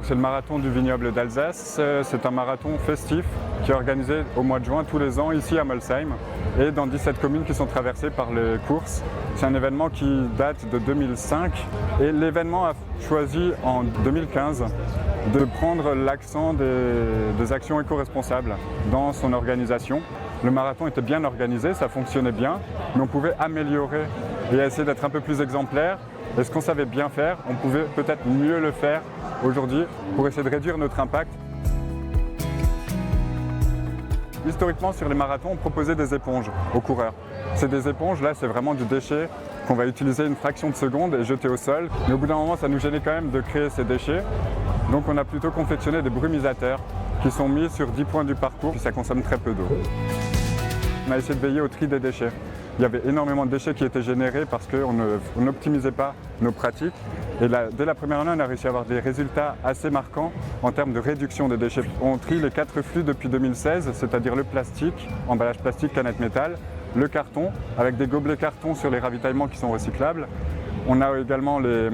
C'est le marathon du vignoble d'Alsace. C'est un marathon festif qui est organisé au mois de juin tous les ans ici à Molsheim et dans 17 communes qui sont traversées par les courses. C'est un événement qui date de 2005 et l'événement a choisi en 2015 de prendre l'accent des actions éco-responsables dans son organisation. Le marathon était bien organisé, ça fonctionnait bien, mais on pouvait améliorer et essayer d'être un peu plus exemplaire. Et ce qu'on savait bien faire, on pouvait peut-être mieux le faire aujourd'hui pour essayer de réduire notre impact. Historiquement, sur les marathons, on proposait des éponges aux coureurs. C'est des éponges, là, c'est vraiment du déchet qu'on va utiliser une fraction de seconde et jeter au sol. Mais au bout d'un moment, ça nous gênait quand même de créer ces déchets. Donc on a plutôt confectionné des brumisateurs qui sont mis sur 10 points du parcours, puis ça consomme très peu d'eau. On a essayé de veiller au tri des déchets. Il y avait énormément de déchets qui étaient générés parce qu'on n'optimisait pas nos pratiques. Et là, dès la première année, on a réussi à avoir des résultats assez marquants en termes de réduction des déchets. On trie les 4 flux depuis 2016, c'est-à-dire le plastique, emballage plastique, canette métal, le carton, avec des gobelets carton sur les ravitaillements qui sont recyclables. On a également les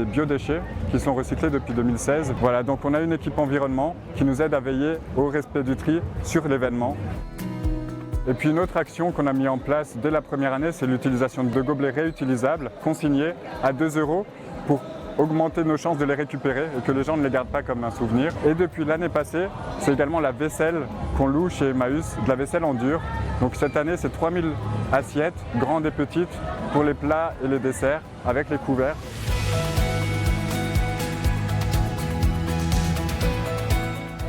biodéchets qui sont recyclés depuis 2016. Voilà, donc on a une équipe environnement qui nous aide à veiller au respect du tri sur l'événement. Et puis une autre action qu'on a mis en place dès la première année, c'est l'utilisation de gobelets réutilisables, consignés à 2 € pour augmenter nos chances de les récupérer et que les gens ne les gardent pas comme un souvenir. Et depuis l'année passée, c'est également la vaisselle qu'on loue chez Emmaüs, de la vaisselle en dur. Donc cette année, c'est 3000 assiettes, grandes et petites, pour les plats et les desserts, avec les couverts.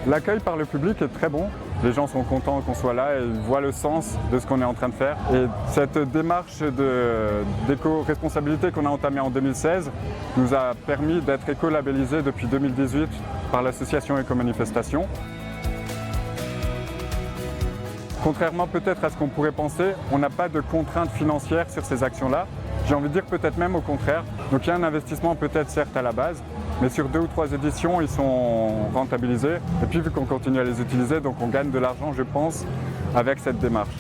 L'accueil par le public est très bon. Les gens sont contents qu'on soit là et ils voient le sens de ce qu'on est en train de faire. Et cette démarche d'éco-responsabilité qu'on a entamée en 2016 nous a permis d'être éco-labellisés depuis 2018 par l'association Éco-Manifestation. Contrairement peut-être à ce qu'on pourrait penser, on n'a pas de contraintes financières sur ces actions-là. J'ai envie de dire peut-être même au contraire. Donc il y a un investissement peut-être certes à la base, mais sur 2 ou 3 éditions, ils sont rentabilisés. Et puis vu qu'on continue à les utiliser, donc on gagne de l'argent, je pense, avec cette démarche.